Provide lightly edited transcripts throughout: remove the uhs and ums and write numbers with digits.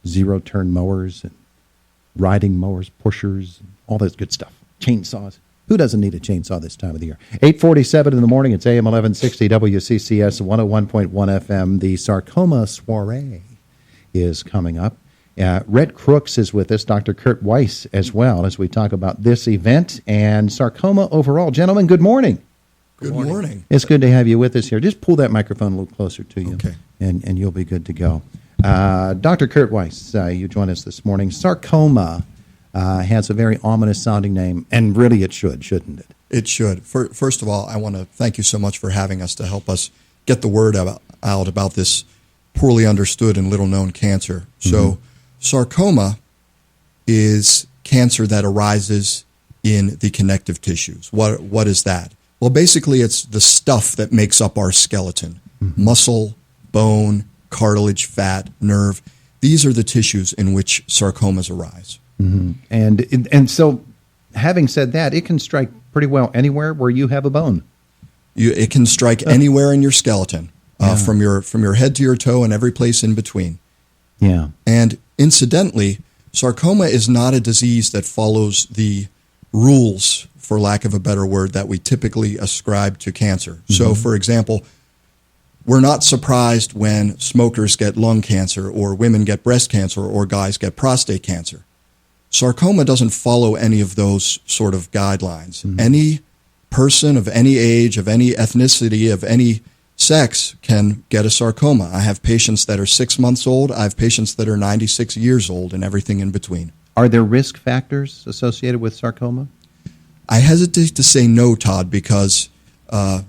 zero-turn mowers and riding mowers, pushers, all that good stuff. Chainsaws. Who doesn't need a chainsaw this time of the year? 8:47 in the morning. It's AM 1160 WCCS 101.1 FM. The Sarcoma Soiree is coming up. Rhett Crooks is with us, Dr. Kurt Weiss as well, as we talk about this event and sarcoma overall. Gentlemen, good morning. Good morning. It's good to have you with us here. Just pull that microphone a little closer to you, okay, and you'll be good to go. Dr. Kurt Weiss, you join us this morning. Sarcoma has a very ominous-sounding name, and really it should, shouldn't it? It should. First of all, I want to thank you so much for having us to help us get the word out about this poorly understood and little-known cancer. So sarcoma is cancer that arises in the connective tissues. What is that? Well, basically, it's the stuff that makes up our skeleton. Muscle, bone, cartilage, fat, nerve. These are the tissues in which sarcomas arise. And so, having said that, it can strike pretty well anywhere where you have a bone. It can strike anywhere in your skeleton, from your head to your toe and every place in between. Yeah. And incidentally, sarcoma is not a disease that follows the rules, for lack of a better word, that we typically ascribe to cancer. So, for example, we're not surprised when smokers get lung cancer or women get breast cancer or guys get prostate cancer. Sarcoma doesn't follow any of those sort of guidelines. Any person of any age, of any ethnicity, of any sex can get a sarcoma. I have patients that are 6 months old. I have patients that are 96 years old and everything in between. Are there risk factors associated with sarcoma? I hesitate to say no, Todd, because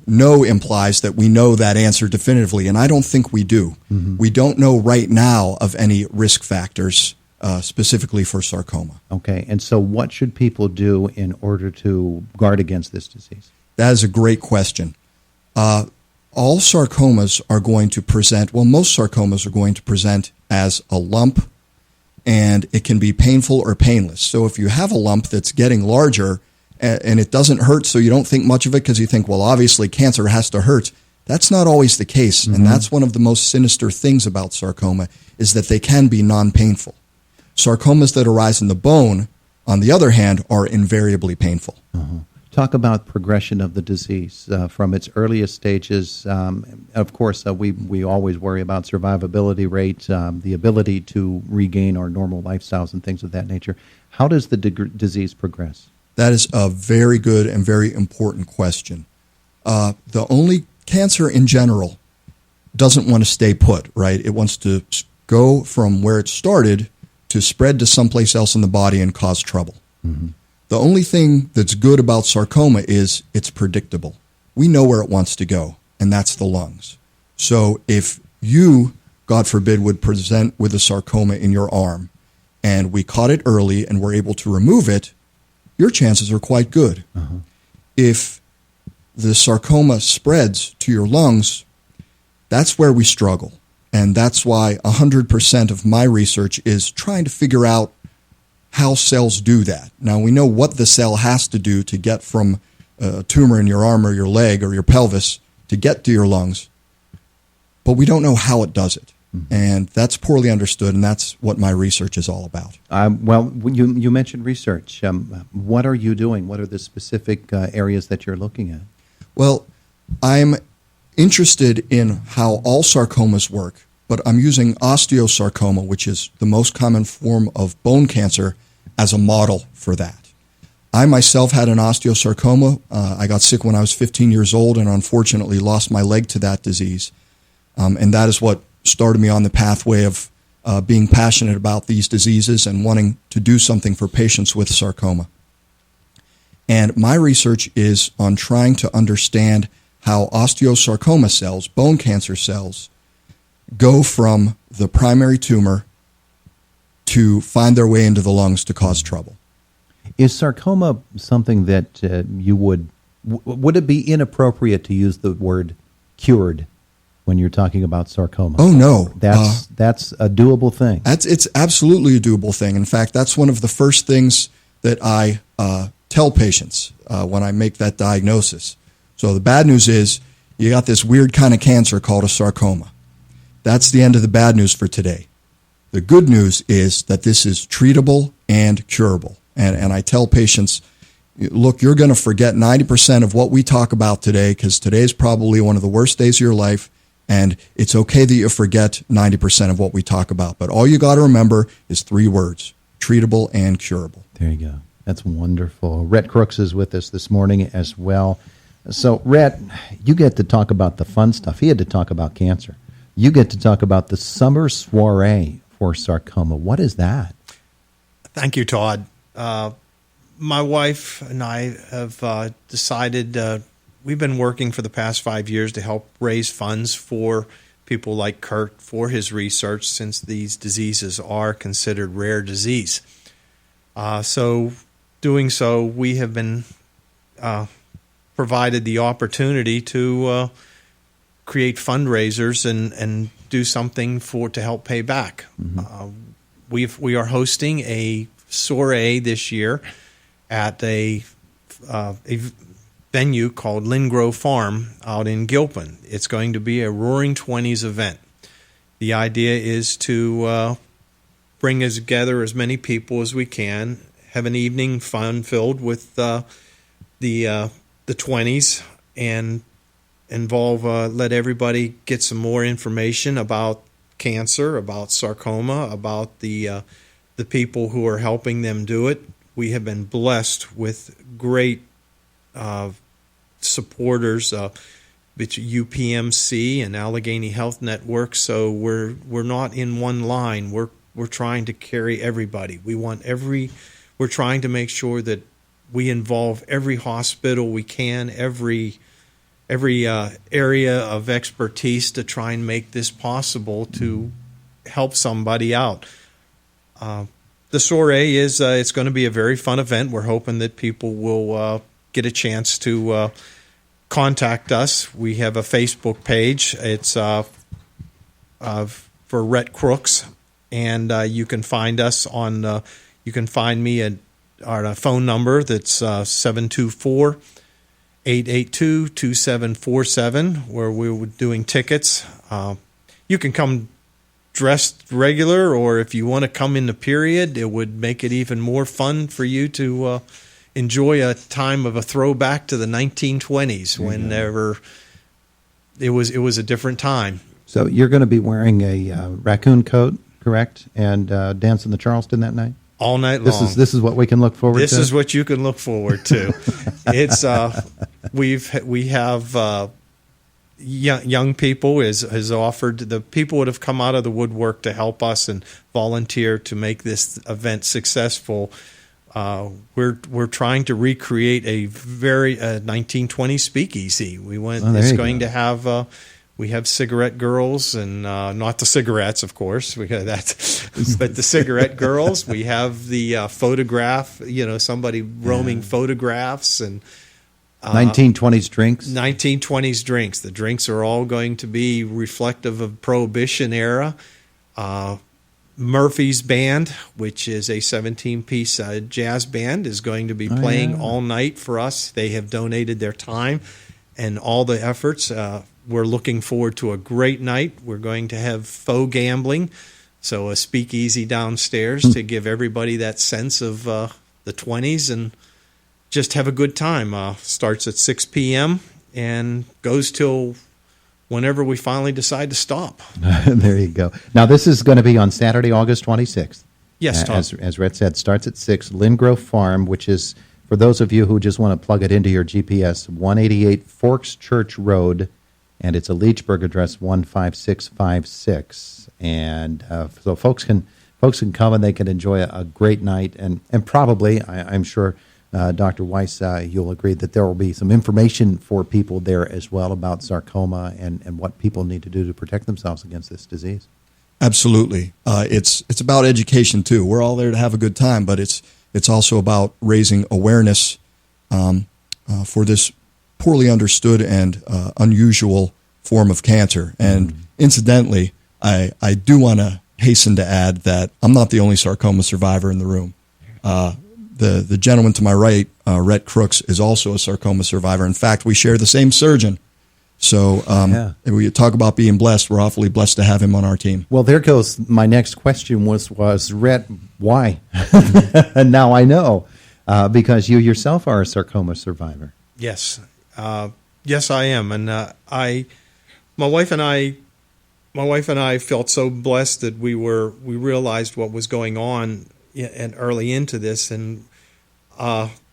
no implies that we know that answer definitively, and I don't think we do. We don't know right now of any risk factors specifically for sarcoma. Okay, and so what should people do in order to guard against this disease? That is a great question. All sarcomas are going to present, well, most sarcomas are going to present as a lump, and it can be painful or painless. So if you have a lump that's getting larger and it doesn't hurt, so you don't think much of it because you think, well, obviously cancer has to hurt, that's not always the case. And that's one of the most sinister things about sarcoma is that they can be non-painful. Sarcomas that arise in the bone, on the other hand, are invariably painful. Talk about progression of the disease from its earliest stages. Of course, we always worry about survivability rate, the ability to regain our normal lifestyles and things of that nature. How does the disease progress? That is a very good and very important question. The only cancer in general doesn't want to stay put, right? It wants to go from where it started to spread to someplace else in the body and cause trouble. The only thing that's good about sarcoma is it's predictable. We know where it wants to go, and that's the lungs. So if you, God forbid, would present with a sarcoma in your arm, and we caught it early and were able to remove it, your chances are quite good. If the sarcoma spreads to your lungs, that's where we struggle. And that's why 100% of my research is trying to figure out how cells do that. Now, we know what the cell has to do to get from a tumor in your arm or your leg or your pelvis to get to your lungs, but we don't know how it does it. And that's poorly understood, and that's what my research is all about. Well, you mentioned research. What are you doing? What are the specific areas that you're looking at? Well, I'm interested in how all sarcomas work, but I'm using osteosarcoma, which is the most common form of bone cancer, as a model for that. I myself had an osteosarcoma. I got sick when I was 15 years old and unfortunately lost my leg to that disease. And that is what started me on the pathway of being passionate about these diseases and wanting to do something for patients with sarcoma. And my research is on trying to understand how osteosarcoma cells, bone cancer cells, go from the primary tumor to find their way into the lungs to cause trouble. Is sarcoma something that you would it be inappropriate to use the word cured when you're talking about sarcoma? Oh, no. That's a doable thing. It's absolutely a doable thing. In fact, that's one of the first things that I tell patients when I make that diagnosis. So the bad news is you got this weird kind of cancer called a sarcoma. That's the end of the bad news for today. The good news is that this is treatable and curable. And I tell patients, look, you're going to forget 90% of what we talk about today because today is probably one of the worst days of your life, and it's okay that you forget 90% of what we talk about. But all you got to remember is 3 words: treatable and curable. There you go. That's wonderful. Rhett Crooks is with us this morning as well. So, Rhett, you get to talk about the fun stuff. He had to talk about cancer. You get to talk about the Summer Soiree for sarcoma. What is that? Thank you, Todd. My wife and I have decided we've been working for the past 5 years to help raise funds for people like Kurt for his research, since these diseases are considered rare disease. So doing so, we have been provided the opportunity to create fundraisers and do something to help pay back. Mm-hmm. We are hosting a soiree this year at a venue called Lingrow Farm out in Gilpin. It's going to be a Roaring Twenties event. The idea is to bring us together as many people as we can, have an evening fun filled with the 20s, and involve let everybody get some more information about cancer, about sarcoma, about the people who are helping them do it. We have been blessed with great supporters between UPMC and Allegheny Health Network. So we're not in one line. We're trying to carry everybody. We're trying to make sure that we involve every hospital we can, every area of expertise to try and make this possible to help somebody out. The soiree is it's going to be a very fun event. We're hoping that people will get a chance to contact us. We have a Facebook page. It's for Rhett Crooks, and you can find us on. You can find me at our phone number. That's 724-882-2747, where we're doing tickets. You can come dressed regular, or if you want to come in the period, it would make it even more fun for you to enjoy a time of a throwback to the 1920s, whenever it was a different time. So you're going to be wearing a raccoon coat, correct, and dancing the Charleston that night? All night long. This is what we can look forward to? This is what you can look forward to. It's we have young people has offered, the people that have come out of the woodwork to help us and volunteer to make this event successful. We're trying to recreate a very 1920s speakeasy. It's going to have we have cigarette girls, and not the cigarettes, of course. But the cigarette girls. We have the photograph. Somebody roaming photographs, and 1920s drinks. 1920s drinks. The drinks are all going to be reflective of Prohibition era. Murphy's Band, which is a 17-piece jazz band, is going to be playing all night for us. They have donated their time and all the efforts. We're looking forward to a great night. We're going to have faux gambling, so a speakeasy downstairs to give everybody that sense of the 20s and just have a good time. Starts at 6 p.m. and goes till whenever we finally decide to stop. There you go. Now, this is going to be on Saturday, August 26th. Yes, Tom. As Rhett said, starts at 6. Lingrow Farm, which is, for those of you who just want to plug it into your GPS, 188 Forks Church Road, and it's a Leechburg address, 15656. And so folks can come and they can enjoy a great night. And probably, I'm sure, Dr. Weiss, you'll agree that there will be some information for people there as well about sarcoma and what people need to do to protect themselves against this disease. Absolutely. It's about education, too. We're all there to have a good time, but it's also about raising awareness for this poorly understood and unusual form of cancer. And incidentally, I do want to hasten to add that I'm not the only sarcoma survivor in the room. The gentleman to my right, Rhett Crooks, is also a sarcoma survivor. In fact, we share the same surgeon. So if we talk about being blessed, we're awfully blessed to have him on our team. Well, there goes my next question was Rhett, why? And now I know, because you yourself are a sarcoma survivor. Yes, yes, I am, and my wife and I felt so blessed that we realized what was going on and early into this, and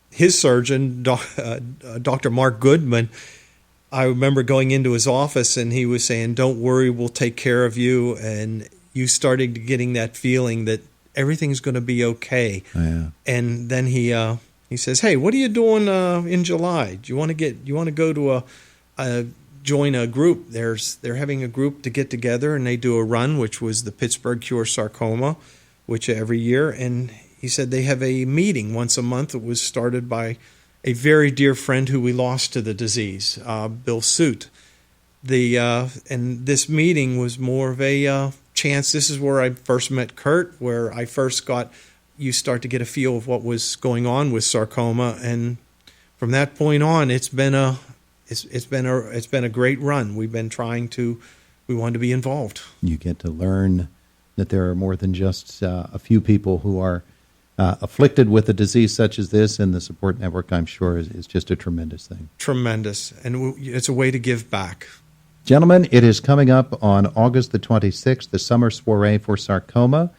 his surgeon, Dr. Mark Goodman. I remember going into his office and he was saying, "Don't worry, we'll take care of you." And you started getting that feeling that everything's going to be okay. Yeah. And then he says, "Hey, what are you doing in July? Do you want to go to join a group? They're having a group to get together and they do a run, which was the Pittsburgh Cure Sarcoma, which every year." And he said they have a meeting once a month. It was started by a very dear friend who we lost to the disease, Bill Soot. And this meeting was more of a chance. This is where I first met Kurt, where I first you start to get a feel of what was going on with sarcoma, and from that point on, it's been a great run. We wanted to be involved. You get to learn that there are more than just a few people who are afflicted with a disease such as this, and the support network, I'm sure, is just a tremendous thing. Tremendous, and it's a way to give back. Gentlemen, it is coming up on August the 26th, the Summer Soiree for Sarcoma,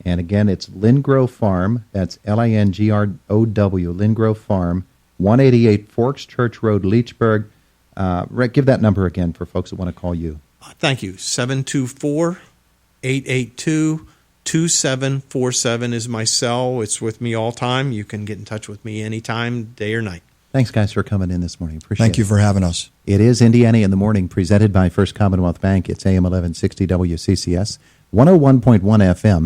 and again, it's Lingrow Farm, that's Lingrow, Lingrow Farm, 188 Forks Church Road, Leechburg. Rhett, give that number again for folks that want to call you. Thank you. 724-882-2747 is my cell. It's with me all time. You can get in touch with me anytime, day or night. Thanks, guys, for coming in this morning. Appreciate it. Thank you for having us. It is Indiana in the Morning, presented by First Commonwealth Bank. It's AM 1160 WCCS, 101.1 FM.